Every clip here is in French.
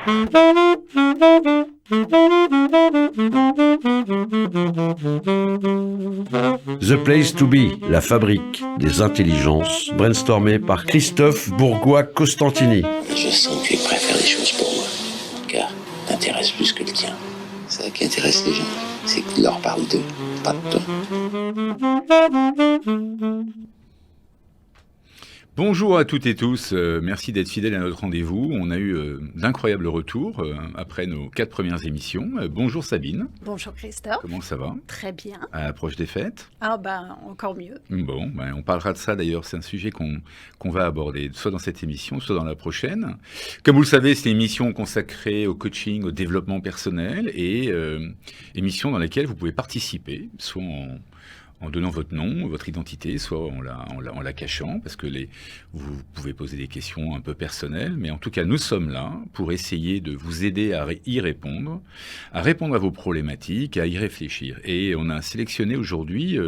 The Place to Be, la fabrique des intelligences, brainstormée par Christophe Bourgois-Costantini. Je sens que tu es prêt à faire des choses pour moi, car t'intéresses plus que le tien. C'est ça qui intéresse les gens, c'est que tu leur parles d'eux, pas de toi. Bonjour à toutes et tous, merci d'être fidèles à notre rendez-vous. On a eu d'incroyables retours après nos 4 premières émissions. Bonjour Sabine. Bonjour Christophe. Comment ça va ? Très bien. À l'approche des fêtes ? Ah ben, encore mieux. Bon, on parlera de ça d'ailleurs, c'est un sujet qu'on va aborder, soit dans cette émission, soit dans la prochaine. Comme vous le savez, c'est une émission consacrée au coaching, au développement personnel, et émission dans laquelle vous pouvez participer, soit en donnant votre nom, votre identité, soit en la cachant, parce que vous pouvez poser des questions un peu personnelles, mais en tout cas, nous sommes là pour essayer de vous aider à y répondre, à répondre à vos problématiques, à y réfléchir. Et on a sélectionné aujourd'hui,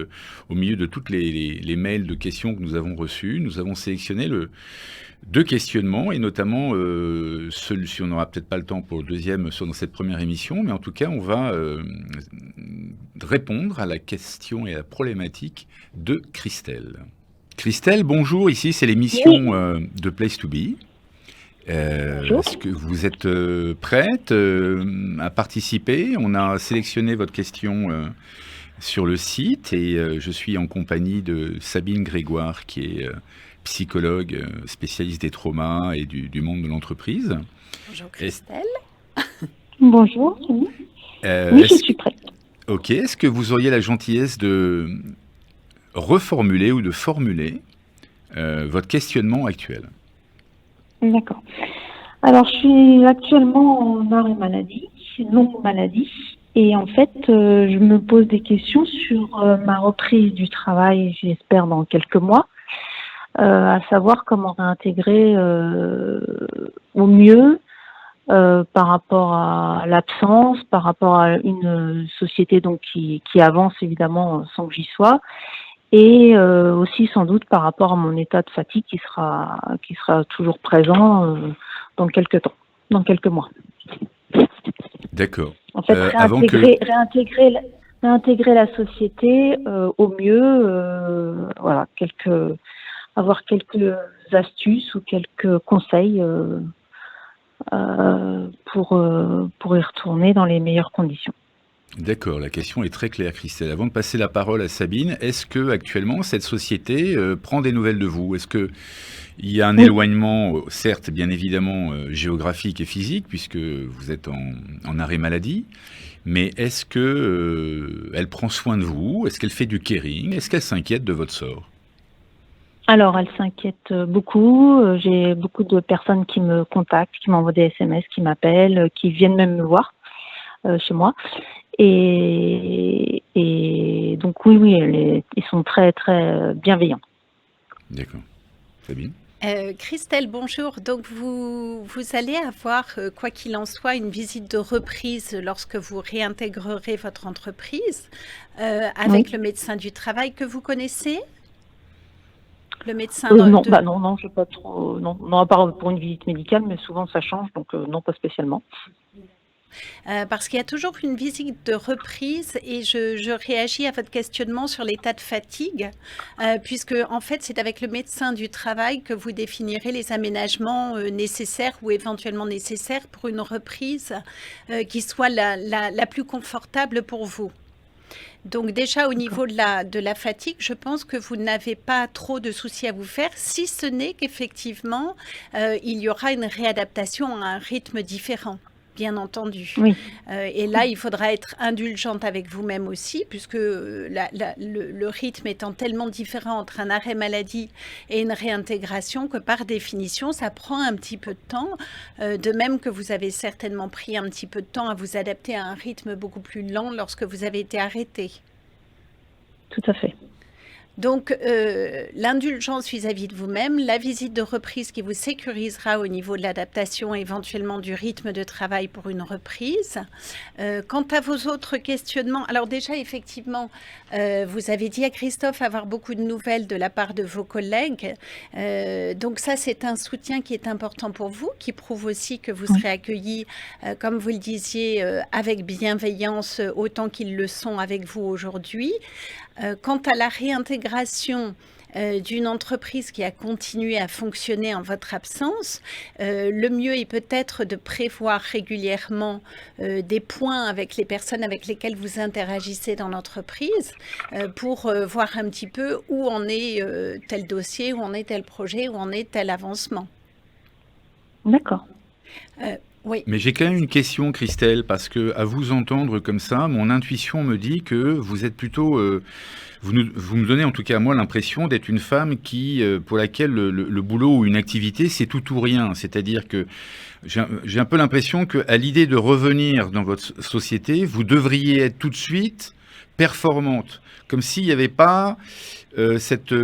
au milieu de toutes les mails de questions que nous avons reçus, nous avons sélectionné deux questionnements, et notamment celui-ci, on n'aura peut-être pas le temps pour le deuxième dans cette première émission, mais en tout cas, on va répondre à la question et à la problématique de Christelle. Christelle, bonjour, ici c'est l'émission de Place to Be. Est-ce que vous êtes prête à participer ? On a sélectionné votre question sur le site, et je suis en compagnie de Sabine Grégoire, qui est psychologue, spécialiste des traumas et du monde de l'entreprise. Bonjour Christelle. Bonjour. Oui, je suis prête. Ok, est-ce que vous auriez la gentillesse de reformuler ou de formuler votre questionnement actuel ? D'accord. Alors, je suis actuellement en arrêt maladie, longue maladie, et en fait, je me pose des questions sur ma reprise du travail, j'espère dans quelques mois, à savoir comment réintégrer au mieux par rapport à l'absence, par rapport à une société donc qui avance évidemment sans que j'y sois, et aussi sans doute par rapport à mon état de fatigue qui sera toujours présent dans quelques temps, dans quelques mois. D'accord. En fait, réintégrer la société au mieux, voilà, avoir quelques astuces ou quelques conseils pour y retourner dans les meilleures conditions. D'accord, la question est très claire, Christelle. Avant de passer la parole à Sabine, est-ce que actuellement cette société prend des nouvelles de vous ? Est-ce que il y a un éloignement, certes, bien évidemment, géographique et physique, puisque vous êtes en arrêt maladie, mais est-ce que elle prend soin de vous ? Est-ce qu'elle fait du caring ? Est-ce qu'elle s'inquiète de votre sort ? Alors, elle s'inquiète beaucoup. J'ai beaucoup de personnes qui me contactent, qui m'envoient des SMS, qui m'appellent, qui viennent même me voir chez moi. Et donc, oui, ils sont très, très bienveillants. D'accord. Sabine ? Christelle, bonjour. Donc, vous allez avoir, quoi qu'il en soit, une visite de reprise lorsque vous réintégrerez votre entreprise avec le médecin du travail que vous connaissez ? Le médecin non, je sais pas trop. Non, à part pour une visite médicale, mais souvent ça change, donc non, pas spécialement. Parce qu'il y a toujours une visite de reprise, et je réagis à votre questionnement sur l'état de fatigue, puisque en fait c'est avec le médecin du travail que vous définirez les aménagements nécessaires ou éventuellement nécessaires pour une reprise qui soit la plus confortable pour vous. Donc déjà au niveau de la fatigue, je pense que vous n'avez pas trop de soucis à vous faire, si ce n'est qu'effectivement, il y aura une réadaptation à un rythme différent, bien entendu. Oui. Et là, il faudra être indulgente avec vous-même aussi, puisque le rythme étant tellement différent entre un arrêt maladie et une réintégration que par définition, ça prend un petit peu de temps. De même que vous avez certainement pris un petit peu de temps à vous adapter à un rythme beaucoup plus lent lorsque vous avez été arrêté. Tout à fait. Donc, l'indulgence vis-à-vis de vous-même, la visite de reprise qui vous sécurisera au niveau de l'adaptation, éventuellement du rythme de travail pour une reprise. Quant à vos autres questionnements, alors déjà, effectivement, vous avez dit à Christophe avoir beaucoup de nouvelles de la part de vos collègues. Donc ça, c'est un soutien qui est important pour vous, qui prouve aussi que vous serez accueillis, comme vous le disiez, avec bienveillance, autant qu'ils le sont avec vous aujourd'hui. Quant à la réintégration d'une entreprise qui a continué à fonctionner en votre absence, le mieux est peut-être de prévoir régulièrement des points avec les personnes avec lesquelles vous interagissez dans l'entreprise pour voir un petit peu où en est tel dossier, où en est tel projet, où en est tel avancement. D'accord. Oui. Mais j'ai quand même une question, Christelle, parce que à vous entendre comme ça, mon intuition me dit que vous êtes plutôt... vous me donnez en tout cas à moi l'impression d'être une femme pour laquelle le boulot ou une activité, c'est tout ou rien. C'est-à-dire que j'ai un peu l'impression qu'à l'idée de revenir dans votre société, vous devriez être tout de suite performante. Comme s'il n'y avait pas cette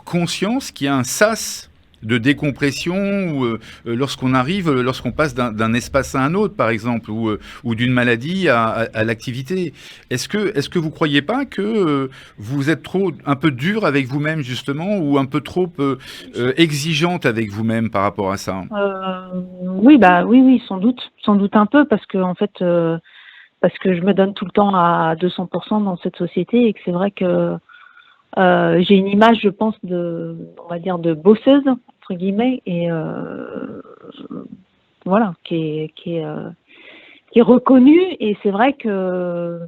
conscience qu'il y a un sas de décompression ou lorsqu'on passe d'un espace à un autre, par exemple, ou d'une maladie à l'activité. Est-ce que vous croyez pas que vous êtes un peu dur avec vous-même, justement, ou un peu trop exigeante avec vous-même par rapport à ça? Oui, sans doute un peu, parce que en fait, parce que je me donne tout le temps à 200% dans cette société, et que c'est vrai que j'ai une image, je pense, on va dire, de bosseuse, entre guillemets, et voilà, qui est reconnue. Et c'est vrai que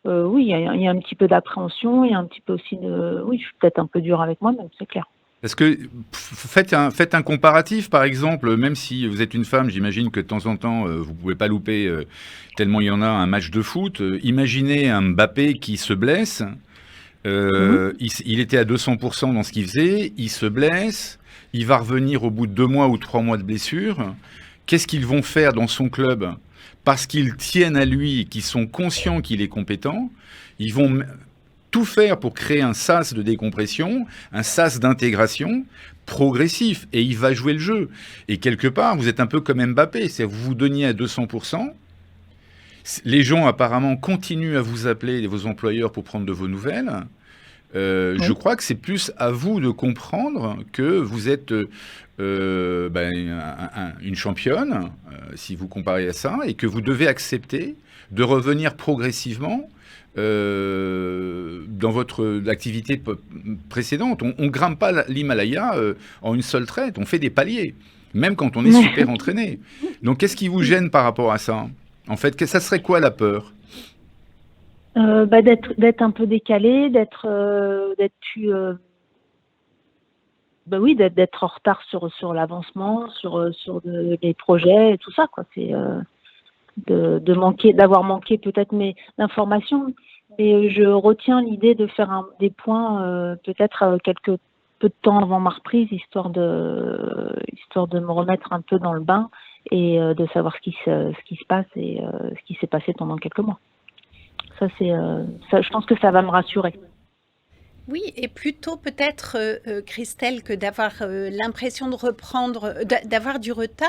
oui, il y a un petit peu d'appréhension, il y a un petit peu aussi oui, je suis peut-être un peu dure avec moi-même, c'est clair. Parce que faites un comparatif, par exemple, même si vous êtes une femme, j'imagine que de temps en temps, vous pouvez pas louper, tellement il y en a, un match de foot. Imaginez un Mbappé qui se blesse. Il était à 200% dans ce qu'il faisait, il se blesse, il va revenir au bout de 2 mois ou 3 mois de blessure. Qu'est-ce qu'ils vont faire dans son club? Parce qu'ils tiennent à lui, qu'ils sont conscients qu'il est compétent, ils vont tout faire pour créer un sas de décompression, un sas d'intégration progressif, et il va jouer le jeu. Et quelque part, vous êtes un peu comme Mbappé, c'est-à-dire vous vous donniez à 200%, les gens apparemment continuent à vous appeler, vos employeurs, pour prendre de vos nouvelles. Je crois que c'est plus à vous de comprendre que vous êtes une championne, si vous comparez à ça, et que vous devez accepter de revenir progressivement dans votre activité précédente. On ne grimpe pas l'Himalaya en une seule traite, on fait des paliers, même quand on est super entraîné. Donc qu'est-ce qui vous gêne par rapport à ça? En fait, ça serait quoi la peur? D'être un peu décalé, d'être d'être en retard sur l'avancement, sur les projets et tout ça, quoi. C'est d'avoir manqué peut-être d'informations. Et je retiens l'idée de faire des points peut-être peu de temps avant ma reprise, histoire de me remettre un peu dans le bain et de savoir ce qui se passe et ce qui s'est passé pendant quelques mois. Ça, je pense que ça va me rassurer. Oui, et plutôt peut-être, Christelle, que d'avoir l'impression de reprendre, d'avoir du retard,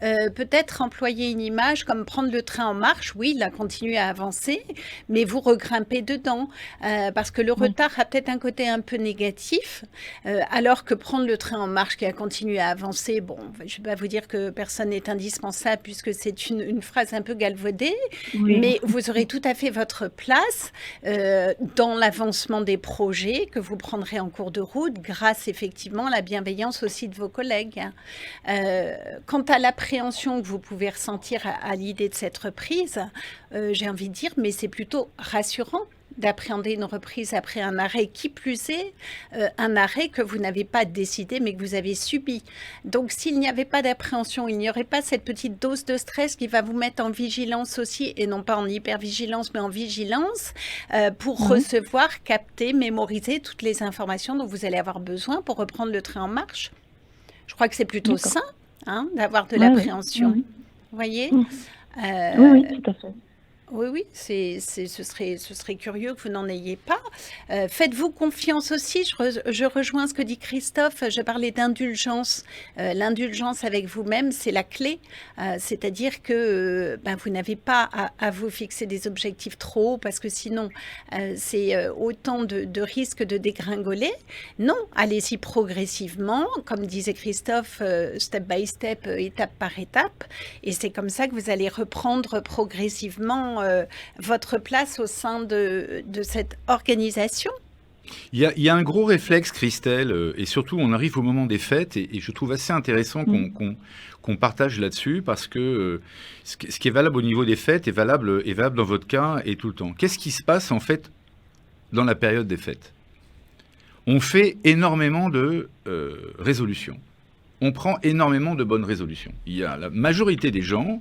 peut-être employer une image comme prendre le train en marche. Oui, il a continué à avancer, mais vous regrimpez dedans, parce que le retard a peut-être un côté un peu négatif, alors que prendre le train en marche qui a continué à avancer, bon, je ne vais pas vous dire que personne n'est indispensable, puisque c'est une phrase un peu galvaudée, mais vous aurez tout à fait votre place dans l'avancement des projets que vous prendrez en cours de route grâce effectivement à la bienveillance aussi de vos collègues. Quant à l'appréhension que vous pouvez ressentir à l'idée de cette reprise, j'ai envie de dire, mais c'est plutôt rassurant d'appréhender une reprise après un arrêt, qui plus est, un arrêt que vous n'avez pas décidé mais que vous avez subi. Donc s'il n'y avait pas d'appréhension, il n'y aurait pas cette petite dose de stress qui va vous mettre en vigilance aussi, et non pas en hypervigilance mais en vigilance, pour recevoir, capter, mémoriser toutes les informations dont vous allez avoir besoin pour reprendre le train en marche. Je crois que c'est plutôt sain d'avoir de l'appréhension. Vous voyez oui, tout à fait. Oui, oui, ce serait curieux que vous n'en ayez pas. Faites-vous confiance aussi. Je rejoins ce que dit Christophe. Je parlais d'indulgence. L'indulgence avec vous-même, c'est la clé. C'est-à-dire que vous n'avez pas à vous fixer des objectifs trop hauts parce que sinon, c'est autant de risques de dégringoler. Non, allez-y progressivement. Comme disait Christophe, step by step, étape par étape. Et c'est comme ça que vous allez reprendre progressivement votre place au sein de cette organisation. Il y a un gros réflexe, Christelle, et surtout on arrive au moment des fêtes, et je trouve assez intéressant qu'on partage là-dessus, parce que ce qui est valable au niveau des fêtes est valable dans votre cas et tout le temps. Qu'est-ce qui se passe en fait dans la période des fêtes? On fait énormément de résolutions. On prend énormément de bonnes résolutions. Il y a la majorité des gens...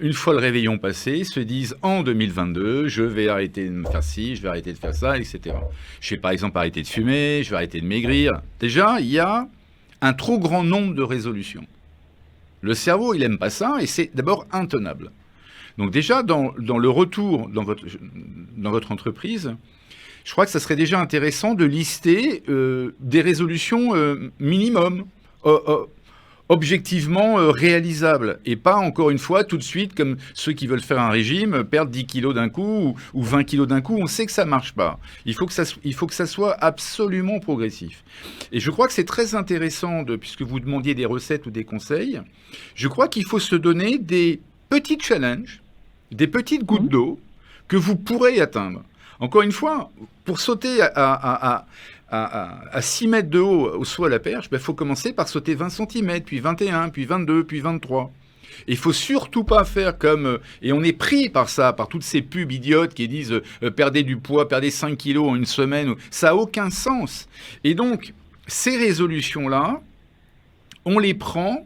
une fois le réveillon passé, se disent en 2022, je vais arrêter de me faire ci, je vais arrêter de faire ça, etc. Je vais par exemple arrêter de fumer, je vais arrêter de maigrir. Déjà, il y a un trop grand nombre de résolutions. Le cerveau, il n'aime pas ça et c'est d'abord intenable. Donc déjà, dans le retour dans votre entreprise, je crois que ça serait déjà intéressant de lister des résolutions minimum, objectivement réalisable, et pas, encore une fois, tout de suite, comme ceux qui veulent faire un régime, perdre 10 kilos d'un coup ou 20 kilos d'un coup. On sait que ça ne marche pas. Il faut que ça soit absolument progressif. Et je crois que c'est très intéressant, puisque vous demandiez des recettes ou des conseils, je crois qu'il faut se donner des petits challenges, des petites gouttes d'eau que vous pourrez atteindre. Encore une fois, pour sauter à 6 mètres de haut au saut à la perche, il faut commencer par sauter 20 cm, puis 21, puis 22, puis 23. Et il ne faut surtout pas faire comme... Et on est pris par ça, par toutes ces pubs idiotes qui disent perdez du poids, perdez 5 kilos en une semaine. Ça n'a aucun sens. Et donc, ces résolutions-là, on les prend...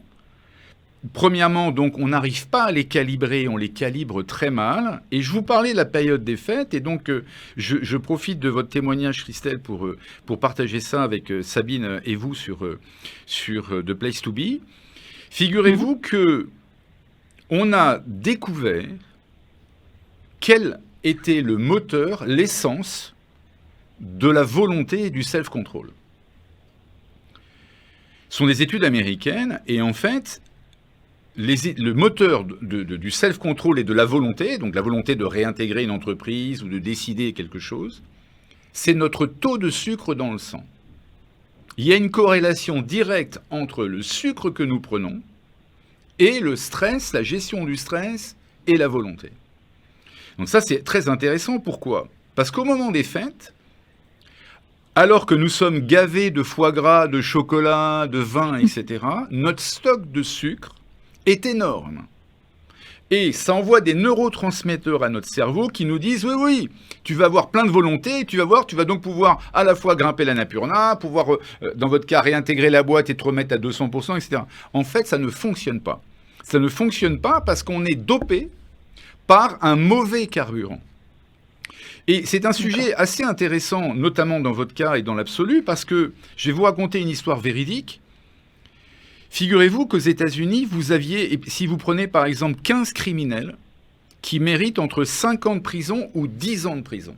Premièrement, donc, on n'arrive pas à les calibrer, on les calibre très mal. Et je vous parlais de la période des fêtes, et donc je profite de votre témoignage, Christelle, pour partager ça avec Sabine et vous sur The Place to Be. Figurez-vous que on a découvert quel était le moteur, l'essence de la volonté et du self-control. Ce sont des études américaines, et en fait... le moteur du self-control et de la volonté, donc la volonté de réintégrer une entreprise ou de décider quelque chose, c'est notre taux de sucre dans le sang. Il y a une corrélation directe entre le sucre que nous prenons et le stress, la gestion du stress et la volonté. Donc ça, c'est très intéressant. Pourquoi ? Parce qu'au moment des fêtes, alors que nous sommes gavés de foie gras, de chocolat, de vin, etc., notre stock de sucre est énorme. Et ça envoie des neurotransmetteurs à notre cerveau qui nous disent oui, tu vas avoir plein de volonté, tu vas donc pouvoir à la fois grimper l'annapurna, pouvoir, dans votre cas, réintégrer la boîte et te remettre à 200%, etc. En fait, ça ne fonctionne pas. Ça ne fonctionne pas parce qu'on est dopé par un mauvais carburant. Et c'est un sujet assez intéressant, notamment dans votre cas et dans l'absolu, parce que je vais vous raconter une histoire véridique. Figurez-vous qu'aux États-Unis, vous aviez, si vous prenez par exemple 15 criminels qui méritent entre 5 ans de prison ou 10 ans de prison.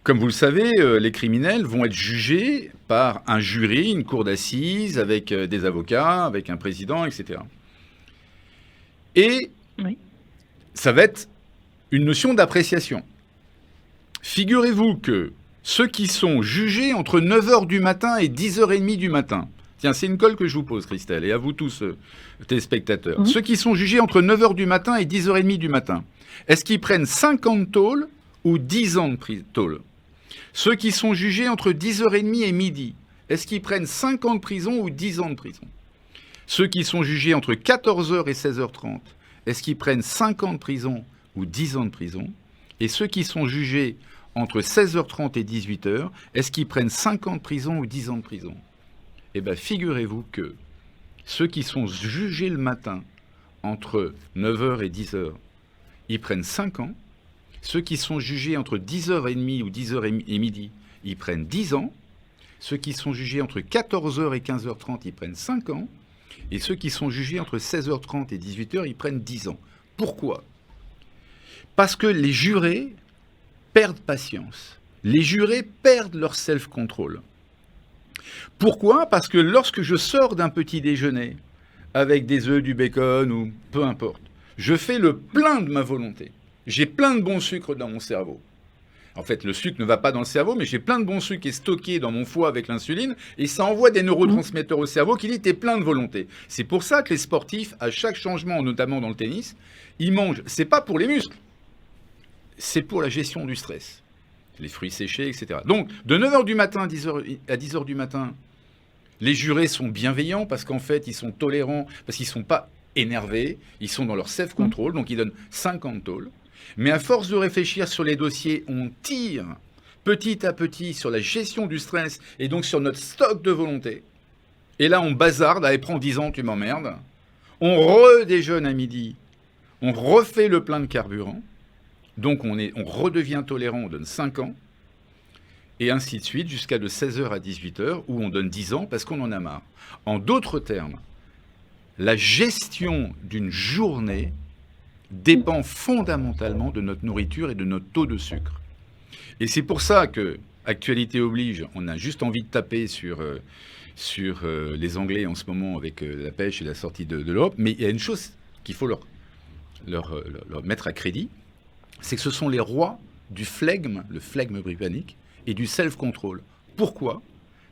Comme vous le savez, les criminels vont être jugés par un jury, une cour d'assises, avec des avocats, avec un président, etc. Et ça va être une notion d'appréciation. Figurez-vous que ceux qui sont jugés entre 9h du matin et 10h30 du matin, tiens, c'est une colle que je vous pose, Christelle, et à vous tous, téléspectateurs. Ceux qui sont jugés entre 9h du matin et 10h30 du matin, est-ce qu'ils prennent 5 ans de tôle ou 10 ans de tôle ? Ceux qui sont jugés entre 10h30 et midi, est-ce qu'ils prennent 5 ans de prison ou 10 ans de prison ? Ceux qui sont jugés entre 14h et 16h30, est-ce qu'ils prennent 5 ans de prison ou 10 ans de prison ? Et ceux qui sont jugés entre 16h30 et 18h, est-ce qu'ils prennent 5 ans de prison ou 10 ans de prison ? Eh bien, figurez-vous que ceux qui sont jugés le matin entre 9h et 10h, ils prennent 5 ans. Ceux qui sont jugés entre 10h30 ou 10h et midi, ils prennent 10 ans. Ceux qui sont jugés entre 14h et 15h30, ils prennent 5 ans. Et ceux qui sont jugés entre 16h30 et 18h, ils prennent 10 ans. Pourquoi ? Parce que les jurés perdent patience. Les jurés perdent leur self-control. Pourquoi ? Parce que lorsque je sors d'un petit déjeuner avec des œufs, du bacon ou peu importe, je fais le plein de ma volonté. J'ai plein de bon sucre dans mon cerveau. En fait, le sucre ne va pas dans le cerveau, mais j'ai plein de bon sucre qui est stocké dans mon foie avec l'insuline et ça envoie des neurotransmetteurs au cerveau qui dit « t'es plein de volonté ». C'est pour ça que les sportifs, à chaque changement, notamment dans le tennis, ils mangent. C'est pas pour les muscles, c'est pour la gestion du stress. Les fruits séchés, etc. Donc, de 9h du matin à 10h du matin, les jurés sont bienveillants parce qu'en fait, ils sont tolérants, parce qu'ils ne sont pas énervés, ils sont dans leur self-control, donc ils donnent 50 tôles. Mais à force de réfléchir sur les dossiers, on tire petit à petit sur la gestion du stress et donc sur notre stock de volonté. Et là, on bazarde, allez, prends 10 ans, tu m'emmerdes. On redéjeune à midi, on refait le plein de carburant. Donc on redevient tolérant, on donne 5 ans. Et ainsi de suite, jusqu'à de 16h à 18h, où on donne 10 ans parce qu'on en a marre. En d'autres termes, la gestion d'une journée dépend fondamentalement de notre nourriture et de notre taux de sucre. Et c'est pour ça que, actualité oblige, on a juste envie de taper sur les Anglais en ce moment avec la pêche et la sortie de l'Europe. Mais il y a une chose qu'il faut leur mettre à crédit, c'est que ce sont les rois du flegme, le flegme britannique, et du self-control. Pourquoi ?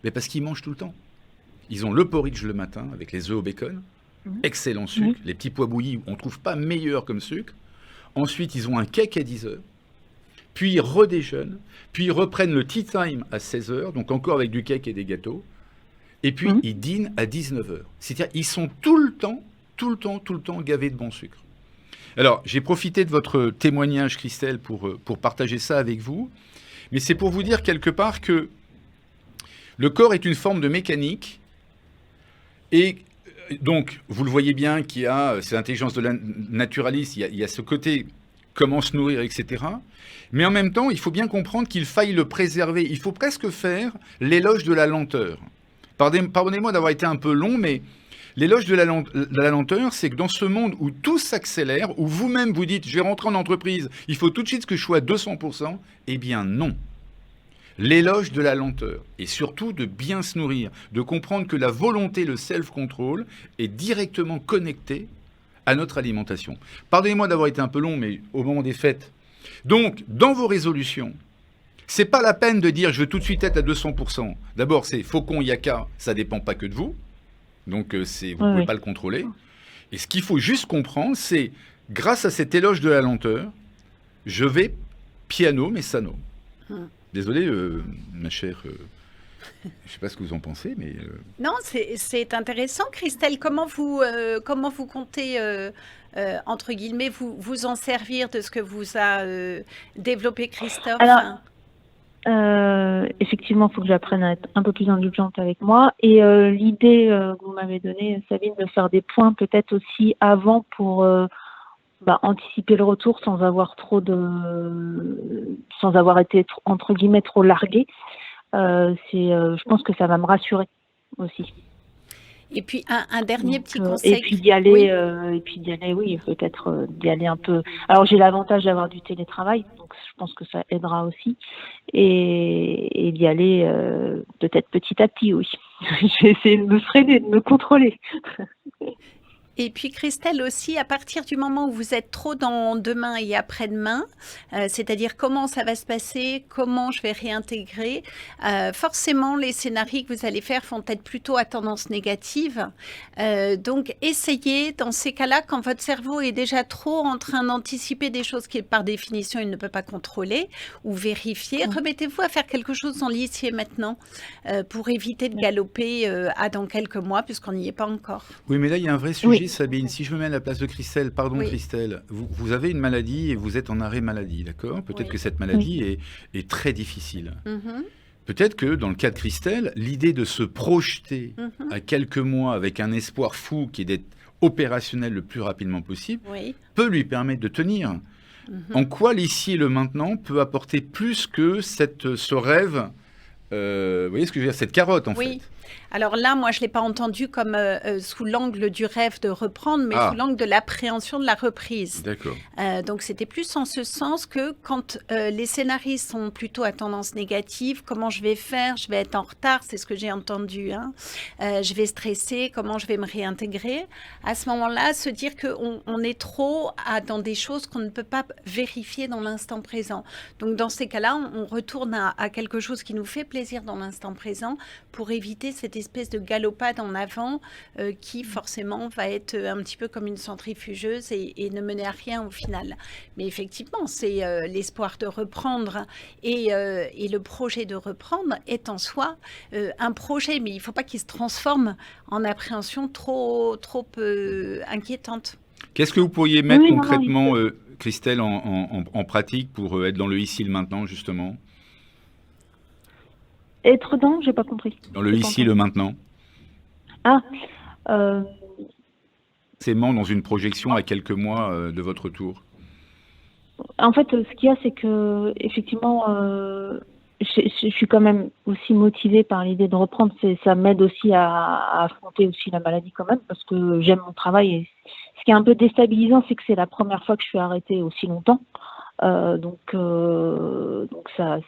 Mais parce qu'ils mangent tout le temps. Ils ont le porridge le matin avec les œufs au bacon, excellent sucre, les petits pois bouillis, on ne trouve pas meilleur comme sucre. Ensuite, ils ont un cake à 10h, puis ils redéjeunent, puis ils reprennent le tea time à 16h, donc encore avec du cake et des gâteaux, et puis ils dînent à 19h. C'est-à-dire ils sont tout le temps gavés de bon sucre. Alors, j'ai profité de votre témoignage, Christelle, pour partager ça avec vous, mais c'est pour vous dire quelque part que le corps est une forme de mécanique, et donc, vous le voyez bien qu'il y a cette intelligence de la naturaliste, il y a ce côté comment se nourrir, etc. Mais en même temps, il faut bien comprendre qu'il faille le préserver. Il faut presque faire l'éloge de la lenteur. Pardonnez-moi d'avoir été un peu long, mais l'éloge de la lenteur, c'est que dans ce monde où tout s'accélère, où vous-même vous dites « je vais rentrer en entreprise, il faut tout de suite que je sois à 200%, eh bien non. L'éloge de la lenteur et surtout de bien se nourrir, de comprendre que la volonté, le self-control est directement connecté à notre alimentation. Pardonnez-moi d'avoir été un peu long, mais au moment des fêtes. Donc, dans vos résolutions, c'est pas la peine de dire je veux tout de suite être à 200%. D'abord, c'est faucon, yaka, ça dépend pas que de vous. Donc, vous pouvez pas le contrôler. Et ce qu'il faut juste comprendre, c'est grâce à cet éloge de la lenteur, je vais piano mais sano. Désolé, ma chère, je ne sais pas ce que vous en pensez, mais... Non, c'est intéressant. Christelle, comment vous comptez, entre guillemets, vous en servir de ce que vous a développé Christophe ? Alors, effectivement, il faut que j'apprenne à être un peu plus indulgente avec moi. Et l'idée que vous m'avez donnée, Sabine, de faire des points peut-être aussi avant pour... anticiper le retour sans avoir été entre guillemets trop largué, je pense que ça va me rassurer aussi. Et puis un dernier petit conseil. Et puis d'y aller, peut-être d'y aller un peu. Alors j'ai l'avantage d'avoir du télétravail, donc je pense que ça aidera aussi, et d'y aller peut-être petit à petit, oui. Je vais essayer de me freiner, de me contrôler. Et puis Christelle aussi, à partir du moment où vous êtes trop dans demain et après-demain, c'est-à-dire comment ça va se passer, comment je vais réintégrer, forcément les scénarios que vous allez faire vont être plutôt à tendance négative. Donc essayez dans ces cas-là, quand votre cerveau est déjà trop en train d'anticiper des choses qu'il par définition il ne peut pas contrôler ou vérifier, remettez-vous à faire quelque chose dans l'ici et maintenant pour éviter de galoper à dans quelques mois puisqu'on n'y est pas encore. Oui, mais là il y a un vrai sujet. Sabine, si je me mets à la place de Christelle, Christelle, vous avez une maladie et vous êtes en arrêt maladie, d'accord ? Peut-être que cette maladie est très difficile. Peut-être que dans le cas de Christelle, l'idée de se projeter à quelques mois avec un espoir fou qui est d'être opérationnel le plus rapidement possible peut lui permettre de tenir. En quoi l'ici et le maintenant peut apporter plus que ce rêve vous voyez ce que je veux dire, cette carotte en Oui. fait. Alors là, moi, je ne l'ai pas entendu comme sous l'angle du rêve de reprendre, mais sous l'angle de l'appréhension de la reprise. D'accord. Donc, c'était plus en ce sens que quand les scénaristes sont plutôt à tendance négative, comment je vais faire, je vais être en retard, c'est ce que j'ai entendu, hein. Je vais stresser, comment je vais me réintégrer. À ce moment-là, se dire qu'on est trop dans des choses qu'on ne peut pas vérifier dans l'instant présent. Donc, dans ces cas-là, on retourne à quelque chose qui nous fait plaisir dans l'instant présent pour éviter cette espèce de galopade en avant qui forcément va être un petit peu comme une centrifugeuse et ne mener à rien au final. Mais effectivement, c'est l'espoir de reprendre et le projet de reprendre est en soi un projet, mais il ne faut pas qu'il se transforme en appréhension trop inquiétante. Qu'est-ce que vous pourriez mettre Oui, non, concrètement, Christelle, en pratique pour être dans le ici, le maintenant, justement? Être dans, j'ai pas compris. Dans le ici, le maintenant. Ah, euh, C'est dans une projection à quelques mois de votre retour. en fait, ce qu'il y a, c'est que effectivement, je suis quand même aussi motivée par l'idée de reprendre. Ça m'aide aussi à affronter aussi la maladie quand même, parce que j'aime mon travail. Et ce qui est un peu déstabilisant, c'est que c'est la première fois que je suis arrêtée aussi longtemps. Donc ça,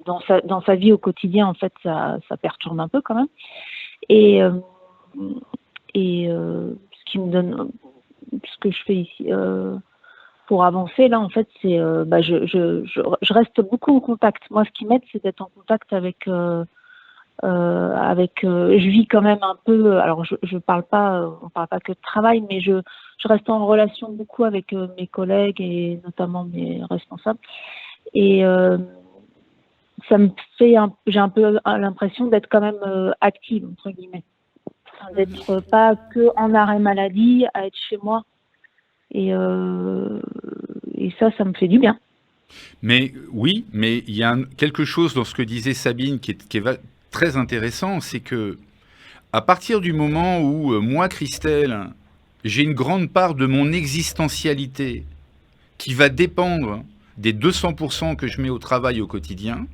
dans sa vie au quotidien, en fait, ça perturbe un peu quand même. Et ce qui me donne, ce que je fais ici pour avancer là, en fait, c'est je reste beaucoup en contact. Moi, ce qui m'aide, c'est d'être en contact avec je vis quand même un peu. Alors, je parle pas, on parle pas que de travail, mais je reste en relation beaucoup avec mes collègues et notamment mes responsables. Et ça me fait, j'ai un peu l'impression d'être quand même active entre guillemets, enfin, d'être pas que en arrêt maladie, à être chez moi. Et ça me fait du bien. Mais oui, mais il y a quelque chose dans ce que disait Sabine qui est très intéressant, c'est que à partir du moment où moi, Christelle, j'ai une grande part de mon existentialité qui va dépendre des 200% que je mets au travail au quotidien,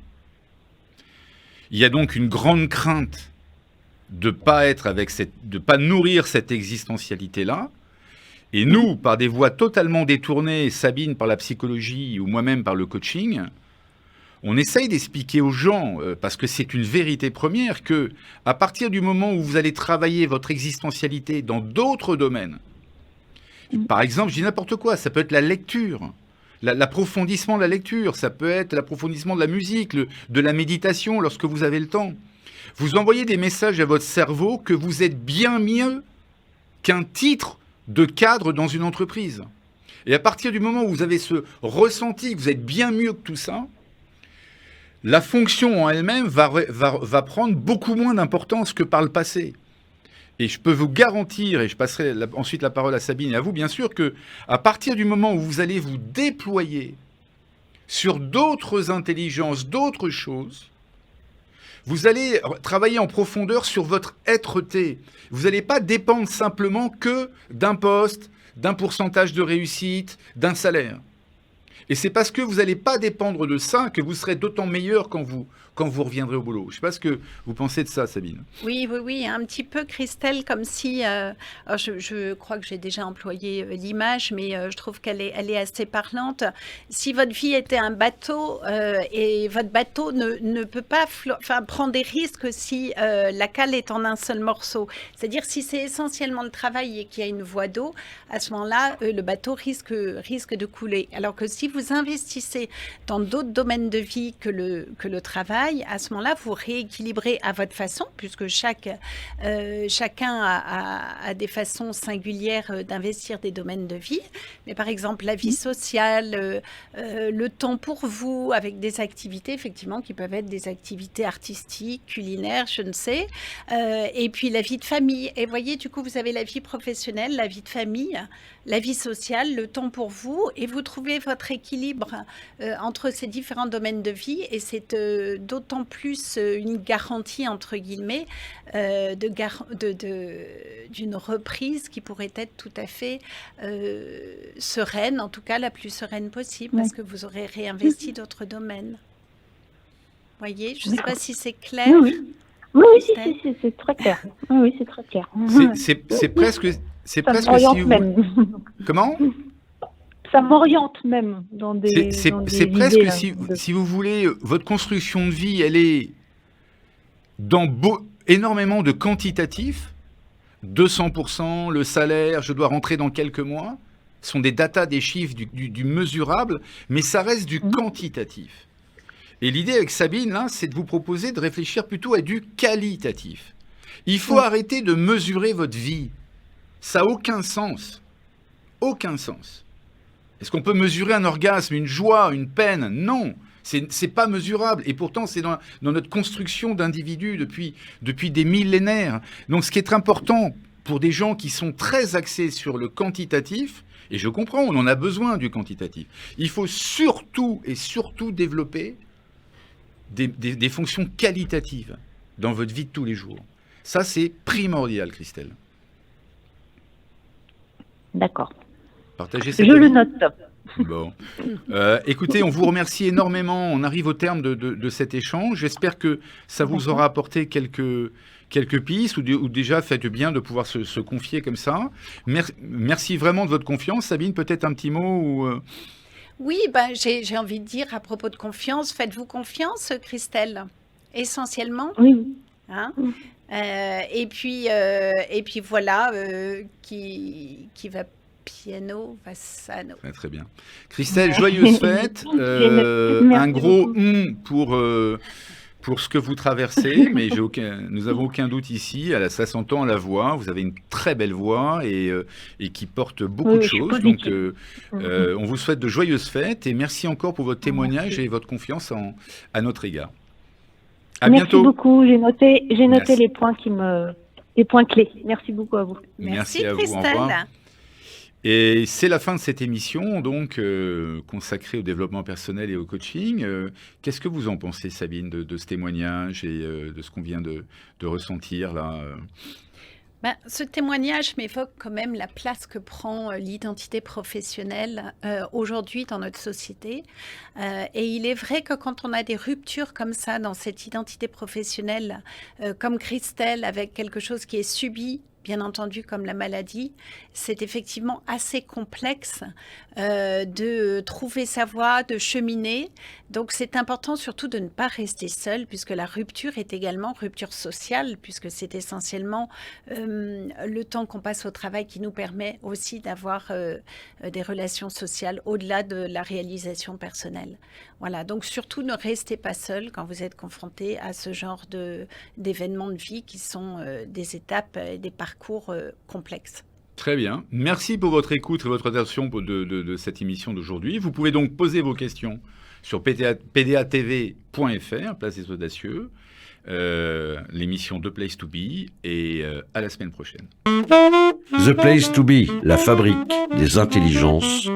il y a donc une grande crainte de pas nourrir cette existentialité-là. Et nous, par des voies totalement détournées, Sabine par la psychologie ou moi-même par le coaching, on essaye d'expliquer aux gens, parce que c'est une vérité première, que à partir du moment où vous allez travailler votre existentialité dans d'autres domaines, par exemple, je dis n'importe quoi, ça peut être la lecture, l'approfondissement de la lecture, ça peut être l'approfondissement de la musique, de la méditation lorsque vous avez le temps. Vous envoyez des messages à votre cerveau que vous êtes bien mieux qu'un titre de cadre dans une entreprise. Et à partir du moment où vous avez ce ressenti que vous êtes bien mieux que tout ça, la fonction en elle-même va prendre beaucoup moins d'importance que par le passé. Et je peux vous garantir, et je passerai ensuite la parole à Sabine et à vous, bien sûr, que à partir du moment où vous allez vous déployer sur d'autres intelligences, d'autres choses, vous allez travailler en profondeur sur votre être-té. Vous n'allez pas dépendre simplement que d'un poste, d'un pourcentage de réussite, d'un salaire. Et c'est parce que vous n'allez pas dépendre de ça que vous serez d'autant meilleur quand vous reviendrez au boulot. Je ne sais pas ce que vous pensez de ça, Sabine. Oui, un petit peu, Christelle, comme si, je crois que j'ai déjà employé l'image, mais je trouve qu'elle est assez parlante. Si votre vie était un bateau et votre bateau ne peut pas prendre des risques si la cale est en un seul morceau. C'est-à-dire si c'est essentiellement le travail et qu'il y a une voie d'eau, à ce moment-là, le bateau risque de couler. Alors que si vous investissez dans d'autres domaines de vie que le travail, à ce moment-là, vous rééquilibrez à votre façon, puisque chacun a des façons singulières d'investir des domaines de vie. Mais par exemple, la vie sociale, le temps pour vous, avec des activités, effectivement, qui peuvent être des activités artistiques, culinaires, je ne sais. Et puis la vie de famille. Et voyez, du coup, vous avez la vie professionnelle, la vie de famille, la vie sociale, le temps pour vous, et vous trouvez votre équilibre entre ces différents domaines de vie, et c'est d'autant plus une garantie, entre guillemets, d'une reprise qui pourrait être tout à fait sereine, en tout cas la plus sereine possible, parce que vous aurez réinvesti d'autres domaines. voyez, je ne sais pas D'accord. si c'est clair. Oui, oui. Oui, oui, Christelle. si, c'est très clair. Oui, oui, c'est très clair. C'est presque, c'est Ça presque m'oriente si vous... même. Comment? Ça m'oriente même dans des, dans des C'est idées presque là, si vous voulez, votre construction de vie, elle est dans énormément de quantitatifs, 200%, le salaire, je dois rentrer dans quelques mois, ce sont des datas, des chiffres, du mesurable, mais ça reste du quantitatif. Et l'idée avec Sabine, là, c'est de vous proposer de réfléchir plutôt à du qualitatif. Il faut arrêter de mesurer votre vie. Ça n'a aucun sens. Aucun sens. Est-ce qu'on peut mesurer un orgasme, une joie, une peine? Non. C'est pas mesurable. Et pourtant, c'est dans notre construction d'individus depuis des millénaires. Donc, ce qui est important pour des gens qui sont très axés sur le quantitatif, et je comprends, on en a besoin du quantitatif, il faut surtout et surtout développer des fonctions qualitatives dans votre vie de tous les jours. Ça, c'est primordial, Christelle. D'accord. Partagez cette Je le avis. note. Bon. Écoutez, on vous remercie énormément. On arrive au terme de cet échange. J'espère que ça vous aura apporté quelques pistes ou déjà faites bien de pouvoir se confier comme ça. Merci vraiment de votre confiance. Sabine, peut-être un petit mot ou, Oui, ben, j'ai envie de dire à propos de confiance, faites-vous confiance, Christelle, essentiellement. Oui. Hein. Et puis voilà, qui va piano, va sano. Très bien. Christelle, joyeuse fête. Merci Un gros beaucoup. pour ce que vous traversez, mais nous n'avons aucun doute ici. Ça s'entend à la voix. Vous avez une très belle voix et qui porte beaucoup de je suis choses. positive. Donc, on vous souhaite de joyeuses fêtes et merci encore pour votre témoignage et votre confiance à notre égard. À Merci bientôt. beaucoup. J'ai noté Merci. les points clés. Merci beaucoup à vous. Merci à vous. Au Christelle. revoir. Et c'est la fin de cette émission, donc consacrée au développement personnel et au coaching. Qu'est-ce que vous en pensez, Sabine, de ce témoignage et de ce qu'on vient de ressentir là Ben, ce témoignage m'évoque quand même la place que prend l'identité professionnelle aujourd'hui dans notre société. Et il est vrai que quand on a des ruptures comme ça dans cette identité professionnelle, comme Christelle, avec quelque chose qui est subi, bien entendu comme la maladie, c'est effectivement assez complexe de trouver sa voie, de cheminer. Donc c'est important surtout de ne pas rester seul, puisque la rupture est également rupture sociale, puisque c'est essentiellement le temps qu'on passe au travail qui nous permet aussi d'avoir des relations sociales au-delà de la réalisation personnelle. Voilà, donc surtout ne restez pas seul quand vous êtes confronté à ce genre d'événements de vie qui sont des étapes et des parcours complexes. Très bien. Merci pour votre écoute et votre attention de cette émission d'aujourd'hui. Vous pouvez donc poser vos questions sur pdatv.fr, Place des Audacieux, l'émission The Place to Be, et à la semaine prochaine. The Place to Be, la fabrique des intelligences.